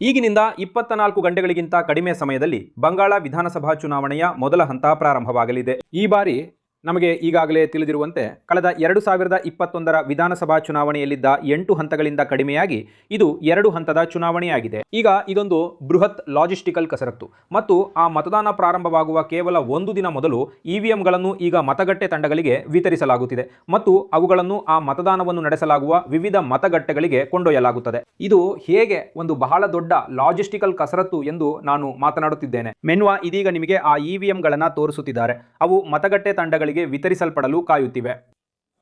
ಈಗಿನಿಂದ 24 ಗಂಟೆಗಳಿಗಿಂತ ಕಡಿಮೆ ಸಮಯದಲ್ಲಿ ಬಂಗಾಳ ವಿಧಾನಸಭಾ ಚುನಾವಣೆಯ ಮೊದಲ ಹಂತ ಪ್ರಾರಂಭವಾಗಲಿದೆ. ಈ ಬಾರಿ ನಮಗೆ ಈಗಾಗಲೇ ತಿಳಿದಿರುವಂತೆ ಕಳೆದ 2021ರ ವಿಧಾನಸಭಾ ಚುನಾವಣೆಯಲ್ಲಿದ್ದ 8 ಹಂತಗಳಿಂದ ಕಡಿಮೆಯಾಗಿ ಇದು 2 ಹಂತದ ಚುನಾವಣೆಯಾಗಿದೆ. ಈಗ ಇದೊಂದು ಬೃಹತ್ ಲಾಜಿಸ್ಟಿಕಲ್ ಕಸರತ್ತು ಮತ್ತು ಆ ಮತದಾನ ಪ್ರಾರಂಭವಾಗುವ ಕೇವಲ ಒಂದು ದಿನ ಮೊದಲು ಇವಿಎಂಗಳನ್ನು ಈಗ ಮತಗಟ್ಟೆ ತಂಡಗಳಿಗೆ ವಿತರಿಸಲಾಗುತ್ತಿದೆ ಮತ್ತು ಅವುಗಳನ್ನು ಆ ಮತದಾನವನ್ನು ನಡೆಸಲಾಗುವ ವಿವಿಧ ಮತಗಟ್ಟೆಗಳಿಗೆ ಕೊಂಡೊಯ್ಯಲಾಗುತ್ತದೆ. ಇದು ಹೇಗೆ ಒಂದು ಬಹಳ ದೊಡ್ಡ ಲಾಜಿಸ್ಟಿಕಲ್ ಕಸರತ್ತು ಎಂದು ನಾನು ಮಾತನಾಡುತ್ತಿದ್ದೇನೆ. ಮೆನ್ವಾ ಇದೀಗ ನಿಮಗೆ ಆ ಇವಿಎಂಗಳನ್ನು ತೋರಿಸುತ್ತಿದ್ದಾರೆ. ಅವು ಮತಗಟ್ಟೆ ತಂಡಗಳಿಗೆ ವಿತರಿಸಲ್ಪಡಲು ಕಾಯುತ್ತಿವೆ.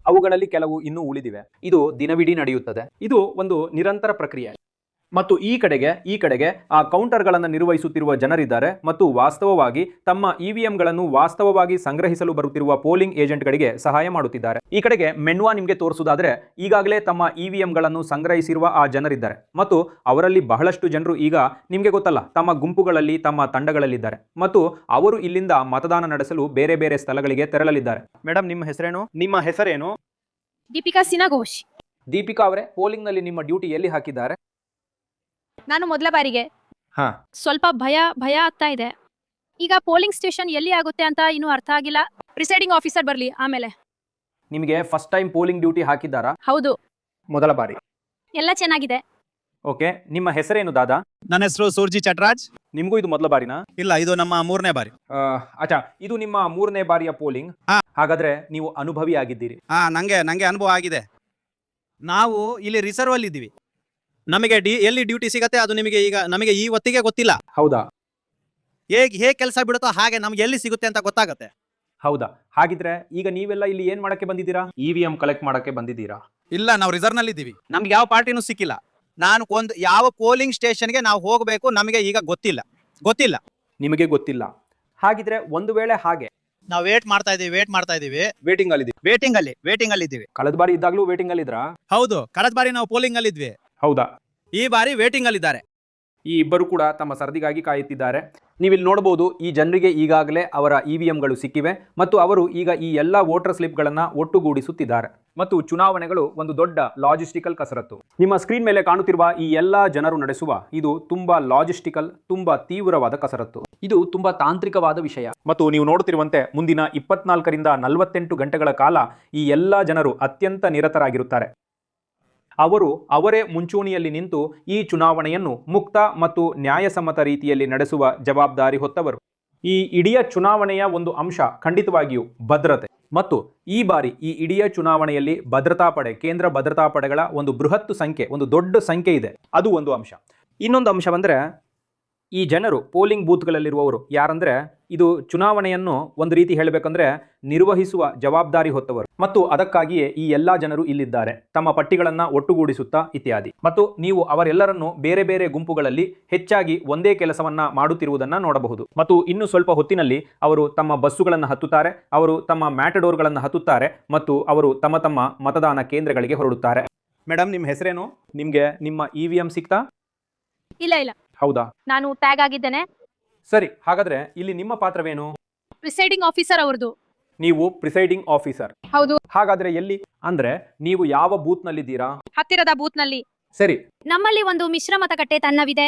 ಅವುಗಳಲ್ಲಿ ಕೆಲವು ಇನ್ನೂ ಉಳಿದಿವೆ. ಇದು ದಿನವಿಡೀ ನಡೆಯುತ್ತದೆ. ಇದು ಒಂದು ನಿರಂತರ ಪ್ರಕ್ರಿಯೆ ಮತ್ತು ಈ ಕಡೆಗೆ ಆ ಕೌಂಟರ್ಗಳನ್ನು ನಿರ್ವಹಿಸುತ್ತಿರುವ ಜನರಿದ್ದಾರೆ ಮತ್ತು ವಾಸ್ತವವಾಗಿ ತಮ್ಮ ಇವಿಎಂಗಳನ್ನು ವಾಸ್ತವವಾಗಿ ಸಂಗ್ರಹಿಸಲು ಬರುತ್ತಿರುವ ಪೋಲಿಂಗ್ ಏಜೆಂಟ್ಗಳಿಗೆ ಸಹಾಯ ಮಾಡುತ್ತಿದ್ದಾರೆ. ಈ ಕಡೆಗೆ ಮೆನ್ವಾ ನಿಮಗೆ ತೋರಿಸುವುದಾದರೆ ಈಗಾಗಲೇ ತಮ್ಮ ಇವಿಎಂಗಳನ್ನು ಸಂಗ್ರಹಿಸಿರುವ ಆ ಜನರಿದ್ದಾರೆ ಮತ್ತು ಅವರಲ್ಲಿ ಬಹಳಷ್ಟು ಜನರು ಈಗ ನಿಮಗೆ ಗೊತ್ತಲ್ಲ ತಮ್ಮ ಗುಂಪುಗಳಲ್ಲಿ ತಮ್ಮ ತಂಡಗಳಲ್ಲಿದ್ದಾರೆ ಮತ್ತು ಅವರು ಇಲ್ಲಿಂದ ಮತದಾನ ನಡೆಸಲು ಬೇರೆ ಬೇರೆ ಸ್ಥಳಗಳಿಗೆ ತೆರಳಲಿದ್ದಾರೆ. ಮೇಡಮ್, ನಿಮ್ಮ ಹೆಸರೇನು? ನಿಮ್ಮ ಹೆಸರೇನು? ದೀಪಿಕಾ ಸಿನ್ಹಾ ಘೋಷ್. ದೀಪಿಕಾ ಅವರೇ, ಪೋಲಿಂಗ್ ನಲ್ಲಿ ನಿಮ್ಮ ಡ್ಯೂಟಿ ಎಲ್ಲಿ ಹಾಕಿದ್ದಾರೆ? ನಾನು ಮೊದಲ ಬಾರಿಗೆ ಸ್ವಲ್ಪ ಭಯ ಆಗ್ತಾ ಇದೆ. ಈಗ ಪೋಲಿಂಗ್ ಸ್ಟೇಷನ್ ಎಲ್ಲಿ ಆಗುತ್ತೆ ಅಂತ ಇನ್ನೂ ಅರ್ಥ ಆಗಿಲ್ಲ. ಪ್ರಿಸೈಡಿಂಗ್ ಆಫೀಸರ್ ಬರ್ಲಿ ಆಮೇಲೆ. ನಿಮಗೆ ಫಸ್ಟ್ ಟೈಮ್ ಪೋಲಿಂಗ್ ಡ್ಯೂಟಿ ಹಾಕಿದ್ದಾರಾ? ಹೌದು, ಮೊದಲ ಬಾರಿ. ಎಲ್ಲ ಚೆನ್ನಾಗಿದೆ. ಓಕೆ, ನಿಮ್ಮ ಹೆಸರೇನು ದಾದಾ? ನನ್ನ ಹೆಸರು ಸೂರ್ಜಿ ಚಟ್ರಾಜ್. ನಿಮಗೂ ಇದು ಮೊದಲ ಬಾರಿನಾ? ಇಲ್ಲ, ಇದು ನಮ್ಮ 3ನೇ ಬಾರಿ. ಅಚ್ಚಾ, ಇದು ನಿಮ್ಮ 3ನೇ ಬಾರಿಯ ಪೋಲಿಂಗ್. ಹಾಗಾದ್ರೆ ನೀವು ಅನುಭವಿ ಆಗಿದ್ದೀರಿ. ನಂಗೆ ಅನುಭವ ಆಗಿದೆ. ನಾವು ಇಲ್ಲಿ ರಿಸರ್ವ್ ಅಲ್ಲಿ ಇದ್ದೀವಿ. ನಮಗೆ ಎಲ್ಲಿ ಡ್ಯೂಟಿ ಸಿಗತ್ತೆ ಅದು ನಮಗೆ ಈ ಹೊತ್ತಿಗೆ ಗೊತ್ತಿಲ್ಲ. ಹೌದಾ? ಹೇಗೆ ಕೆಲಸ ಬಿಡುತ್ತೋ ಹಾಗೆ ನಮ್ಗೆ ಎಲ್ಲಿ ಸಿಗುತ್ತೆ ಅಂತ ಗೊತ್ತಾಗತ್ತೆ. ಹೌದಾ? ಹಾಗಿದ್ರೆ ಈಗ ನೀವೆಲ್ಲ ಇಲ್ಲಿ ಏನ್ ಮಾಡಕ್ಕೆ ಬಂದಿದ್ದೀರಾ? ಇವಿಎಂ ಕಲೆಕ್ಟ್ ಮಾಡಕ್ಕೆ ಬಂದಿದ್ದೀರಾ? ಇಲ್ಲ, ನಾವು ರಿಸರ್ವ್ ನಲ್ಲಿ ಇದ್ದೀವಿ. ನಮ್ಗೆ ಯಾವ ಪಾರ್ಟಿನೂ ಸಿಕ್ಕಿಲ್ಲ. ಯಾವ ಪೋಲಿಂಗ್ ಸ್ಟೇಷನ್ಗೆ ನಾವು ಹೋಗಬೇಕು ನಮಗೆ ಈಗ ಗೊತ್ತಿಲ್ಲ. ನಿಮಗೆ ಗೊತ್ತಿಲ್ಲ? ಹಾಗಿದ್ರೆ ಒಂದು ವೇಳೆ ಹಾಗೆ ನಾವು ವೇಟ್ ಮಾಡ್ತಾ ಇದೀವಿ. ವೇಟಿಂಗ್ ಅಲ್ಲಿ ಇದ್ದೀವಿ. ಕಳೆದ ಬಾರಿ ಇದ್ದಾಗಲೂ ವೇಟಿಂಗ್ ಅಲ್ಲಿ ಇದ್ರಾ? ಹೌದು, ಕಳೆದ ಬಾರಿ ನಾವು ಪೋಲಿಂಗ್ ಅಲ್ಲಿ ಇದ್ವಿ. ಹೌದಾ? ಈ ಬಾರಿ ವೇಟಿಂಗ್ ಅಲ್ಲಿ ಇದ್ದಾರೆ. ಈ ಇಬ್ಬರು ಕೂಡ ತಮ್ಮ ಸರದಿಗಾಗಿ ಕಾಯುತ್ತಿದ್ದಾರೆ. ನೀವಿಲ್ಲಿ ನೋಡಬಹುದು, ಈ ಜನರಿಗೆ ಈಗಾಗಲೇ ಅವರ ಇವಿಎಂಗಳು ಸಿಕ್ಕಿವೆ ಮತ್ತು ಅವರು ಈಗ ಈ ಎಲ್ಲ ವೋಟರ್ ಸ್ಲಿಪ್ಗಳನ್ನು ಒಟ್ಟುಗೂಡಿಸುತ್ತಿದ್ದಾರೆ ಮತ್ತು ಚುನಾವಣೆಗಳು ಒಂದು ದೊಡ್ಡ ಲಾಜಿಸ್ಟಿಕಲ್ ಕಸರತ್ತು. ನಿಮ್ಮ ಸ್ಕ್ರೀನ್ ಮೇಲೆ ಕಾಣುತ್ತಿರುವ ಈ ಎಲ್ಲ ಜನರು ನಡೆಸುವ ಇದು ತುಂಬಾ ಲಾಜಿಸ್ಟಿಕಲ್, ತುಂಬಾ ತೀವ್ರವಾದ ಕಸರತ್ತು. ಇದು ತುಂಬಾ ತಾಂತ್ರಿಕವಾದ ವಿಷಯ ಮತ್ತು ನೀವು ನೋಡುತ್ತಿರುವಂತೆ ಮುಂದಿನ 24ರಿಂದ 48 ಗಂಟೆಗಳ ಕಾಲ ಈ ಎಲ್ಲ ಜನರು ಅತ್ಯಂತ ನಿರತರಾಗಿರುತ್ತಾರೆ. ಅವರೇ ಮುಂಚೂಣಿಯಲ್ಲಿ ನಿಂತು ಈ ಚುನಾವಣೆಯನ್ನು ಮುಕ್ತ ಮತ್ತು ನ್ಯಾಯಸಮ್ಮತ ರೀತಿಯಲ್ಲಿ ನಡೆಸುವ ಜವಾಬ್ದಾರಿ ಹೊತ್ತವರು. ಈ ಇಡೀ ಚುನಾವಣೆಯ ಒಂದು ಅಂಶ ಖಂಡಿತವಾಗಿಯೂ ಭದ್ರತೆ ಮತ್ತು ಈ ಬಾರಿ ಈ ಇಡೀ ಚುನಾವಣೆಯಲ್ಲಿ ಕೇಂದ್ರ ಭದ್ರತಾ ಪಡೆಗಳ ಒಂದು ಬೃಹತ್ ಸಂಖ್ಯೆ, ಒಂದು ದೊಡ್ಡ ಸಂಖ್ಯೆ ಇದೆ. ಅದು ಒಂದು ಅಂಶ. ಇನ್ನೊಂದು ಅಂಶವಂದ್ರೆ ಈ ಜನರು ಪೋಲಿಂಗ್ ಬೂತ್ಗಳಲ್ಲಿರುವವರು ಯಾರಂದ್ರೆ ಇದು ಚುನಾವಣೆಯನ್ನು ಒಂದು ರೀತಿ ಹೇಳಬೇಕಂದ್ರೆ ನಿರ್ವಹಿಸುವ ಜವಾಬ್ದಾರಿ ಹೊತ್ತವರು ಮತ್ತು ಅದಕ್ಕಾಗಿಯೇ ಈ ಎಲ್ಲಾ ಜನರು ಇಲ್ಲಿದ್ದಾರೆ, ತಮ್ಮ ಪಟ್ಟಿಗಳನ್ನು ಒಟ್ಟುಗೂಡಿಸುತ್ತಾ ಇತ್ಯಾದಿ. ಮತ್ತು ನೀವು ಅವರೆಲ್ಲರನ್ನು ಬೇರೆ ಬೇರೆ ಗುಂಪುಗಳಲ್ಲಿ ಹೆಚ್ಚಾಗಿ ಒಂದೇ ಕೆಲಸವನ್ನ ಮಾಡುತ್ತಿರುವುದನ್ನು ನೋಡಬಹುದು. ಮತ್ತು ಇನ್ನು ಸ್ವಲ್ಪ ಹೊತ್ತಿನಲ್ಲಿ ಅವರು ತಮ್ಮ ಬಸ್ಸುಗಳನ್ನು ಹತ್ತುತ್ತಾರೆ, ಅವರು ತಮ್ಮ ಮ್ಯಾಟಡೋರ್ಗಳನ್ನು ಹತ್ತುತ್ತಾರೆ ಮತ್ತು ಅವರು ತಮ್ಮ ತಮ್ಮ ಮತದಾನ ಕೇಂದ್ರಗಳಿಗೆ ಹೊರಡುತ್ತಾರೆ. ಮೇಡಮ್, ನಿಮ್ಮ ಹೆಸರೇನು? ನಿಮ್ಗೆ ನಿಮ್ಮ ಇವಿಎಂ ಸಿಕ್ತಾ? ಇಲ್ಲ. ಹೌದಾ? ನಾನು ಟ್ಯಾಗ್ ಆಗಿದ್ದೇನೆ. ಸರಿ, ಹಾಗಾದ್ರೆ ಇಲ್ಲಿ ನಿಮ್ಮ ಪಾತ್ರವೇನು? ಪ್ರಿಸೈಡಿಂಗ್ ಆಫೀಸರ್ ಅವರದು. ನೀವು ಪ್ರಿಸೈಡಿಂಗ್ ಆಫೀಸರ್? ಹೌದು. ಹಾಗಾದ್ರೆ ಎಲ್ಲಿ? ಅಂದ್ರೆ ನೀವು ಯಾವ ಬೂತ್ ನಲ್ಲಿದ್ದೀರಾ? ಹತ್ತಿರದ ಬೂತ್ ನಲ್ಲಿ. ಸರಿ. ನಮ್ಮಲ್ಲಿ ಒಂದು ಮಿಶ್ರ ಮತಗಟ್ಟೆ ತಂಡವಿದೆ.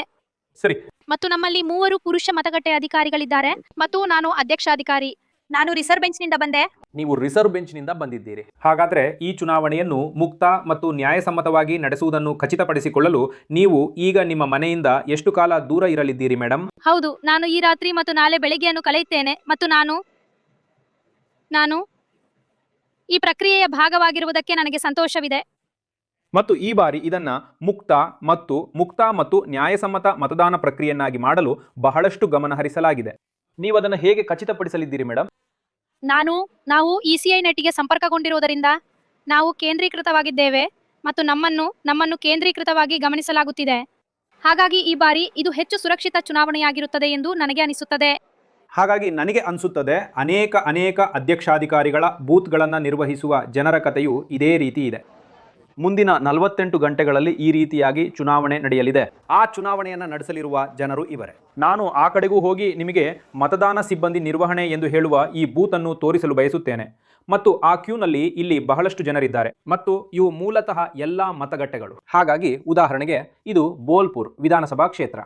ಸರಿ. ಮತ್ತು ನಮ್ಮಲ್ಲಿ 3 ಪುರುಷ ಮತಗಟ್ಟೆ ಅಧಿಕಾರಿಗಳಿದ್ದಾರೆ ಮತ್ತು ನಾನು ಅಧ್ಯಕ್ಷಾಧಿಕಾರಿ. ನಾನು ರಿಸರ್ವ್ ಬೆಂಚ್ ನಿಂದ ಬಂದೆ. ನೀವು ರಿಸರ್ವ್ ಬೆಂಚ್ ನಿಂದ ಬಂದಿದ್ದೀರಿ. ಹಾಗಾದ್ರೆ ಈ ಚುನಾವಣೆಯನ್ನು ಮುಕ್ತ ಮತ್ತು ನ್ಯಾಯಸಮ್ಮತವಾಗಿ ನಡೆಸುವುದನ್ನು ಖಚಿತಪಡಿಸಿಕೊಳ್ಳಲು ನೀವು ಈಗ ನಿಮ್ಮ ಮನೆಯಿಂದ ಎಷ್ಟು ಕಾಲ ದೂರ ಇರಲಿದ್ದೀರಿ ಮೇಡಮ್? ಹೌದು, ನಾನು ಈ ರಾತ್ರಿ ಮತ್ತು ನಾಳೆ ಬೆಳಗ್ಗೆಯನ್ನು ಕಳೆಯುತ್ತೇನೆ ಮತ್ತು ನಾನು ಈ ಪ್ರಕ್ರಿಯೆಯ ಭಾಗವಾಗಿರುವುದಕ್ಕೆ ನನಗೆ ಸಂತೋಷವಿದೆ. ಮತ್ತು ಈ ಬಾರಿ ಇದನ್ನ ಮುಕ್ತ ಮತ್ತು ನ್ಯಾಯಸಮ್ಮತ ಮತದಾನ ಪ್ರಕ್ರಿಯೆಯನ್ನಾಗಿ ಮಾಡಲು ಬಹಳಷ್ಟು ಗಮನ ಹರಿಸಲಾಗಿದೆ. ನೀವು ಅದನ್ನು ಹೇಗೆ ಖಚಿತಪಡಿಸಲಿದ್ದೀರಿ ಮೇಡಮ್? ನಾವು ಇಸಿಐ ನೆಟ್ಗೆ ಸಂಪರ್ಕಗೊಂಡಿರುವುದರಿಂದ ನಾವು ಕೇಂದ್ರೀಕೃತವಾಗಿದ್ದೇವೆ ಮತ್ತು ನಮ್ಮನ್ನು ಕೇಂದ್ರೀಕೃತವಾಗಿ ಗಮನಿಸಲಾಗುತ್ತಿದೆ. ಹಾಗಾಗಿ ಈ ಬಾರಿ ಇದು ಹೆಚ್ಚು ಸುರಕ್ಷಿತ ಚುನಾವಣೆಯಾಗಿರುತ್ತದೆ ಎಂದು ನನಗೆ ಅನಿಸುತ್ತದೆ. ಹಾಗಾಗಿ ನನಗೆ ಅನಿಸುತ್ತದೆ ಅನೇಕ ಅಧ್ಯಕ್ಷಾಧಿಕಾರಿಗಳ ಬೂತ್ಗಳನ್ನು ನಿರ್ವಹಿಸುವ ಜನರ ಕಥೆಯು ಇದೇ ರೀತಿ ಇದೆ. ಮುಂದಿನ 48 ಗಂಟೆಗಳಲ್ಲಿ ಈ ರೀತಿಯಾಗಿ ಚುನಾವಣೆ ನಡೆಯಲಿದೆ. ಆ ಚುನಾವಣೆಯನ್ನು ನಡೆಸಲಿರುವ ಜನರು ಇವರೇ. ನಾನು ಆ ಕಡೆಗೂ ಹೋಗಿ ನಿಮಗೆ ಮತದಾನ ಸಿಬ್ಬಂದಿ ನಿರ್ವಹಣೆ ಎಂದು ಹೇಳುವ ಈ ಬೂತ್ ಅನ್ನು ತೋರಿಸಲು ಬಯಸುತ್ತೇನೆ. ಮತ್ತು ಆ ಕ್ಯೂನಲ್ಲಿ ಇಲ್ಲಿ ಬಹಳಷ್ಟು ಜನರಿದ್ದಾರೆ ಮತ್ತು ಇವು ಮೂಲತಃ ಎಲ್ಲಾ ಮತಗಟ್ಟೆಗಳು. ಹಾಗಾಗಿ ಉದಾಹರಣೆಗೆ ಇದು ಬೋಲ್ಪುರ್ ವಿಧಾನಸಭಾ ಕ್ಷೇತ್ರ.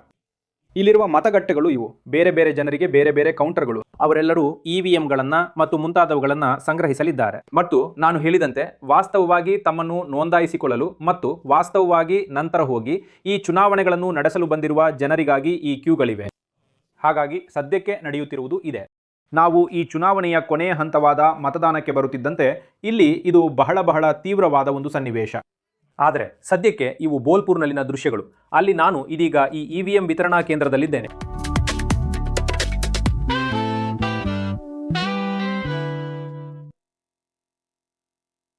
ಇಲ್ಲಿರುವ ಮತಗಟ್ಟೆಗಳು ಇವು. ಬೇರೆ ಬೇರೆ ಜನರಿಗೆ ಬೇರೆ ಬೇರೆ ಕೌಂಟರ್ಗಳು. ಅವರೆಲ್ಲರೂ ಇವಿಎಂಗಳನ್ನು ಮತ್ತು ಮುಂತಾದವುಗಳನ್ನು ಸಂಗ್ರಹಿಸಲಿದ್ದಾರೆ. ಮತ್ತು ನಾನು ಹೇಳಿದಂತೆ ವಾಸ್ತವವಾಗಿ ತಮ್ಮನ್ನು ನೋಂದಾಯಿಸಿಕೊಳ್ಳಲು ಮತ್ತು ವಾಸ್ತವವಾಗಿ ನಂತರ ಹೋಗಿ ಈ ಚುನಾವಣೆಗಳನ್ನು ನಡೆಸಲು ಬಂದಿರುವ ಜನರಿಗಾಗಿ ಈ ಕ್ಯೂಗಳಿವೆ. ಹಾಗಾಗಿ ಸದ್ಯಕ್ಕೆ ನಡೆಯುತ್ತಿರುವುದು ಇದೆ. ನಾವು ಈ ಚುನಾವಣೆಯ ಕೊನೆಯ ಹಂತವಾದ ಮತದಾನಕ್ಕೆ ಬರುತ್ತಿದ್ದಂತೆ ಇಲ್ಲಿ ಇದು ಬಹಳ ತೀವ್ರವಾದ ಒಂದು ಸನ್ನಿವೇಶ. ಆದರೆ ಸದ್ಯಕ್ಕೆ ಇವು ಬೋಲ್ಪುರ್ನಲ್ಲಿನ ದೃಶ್ಯಗಳು. ಅಲ್ಲಿ ನಾನು ಇದೀಗ ಈ ಇವಿಎಂ ವಿತರಣಾ ಕೇಂದ್ರದಲ್ಲಿದ್ದೇನೆ.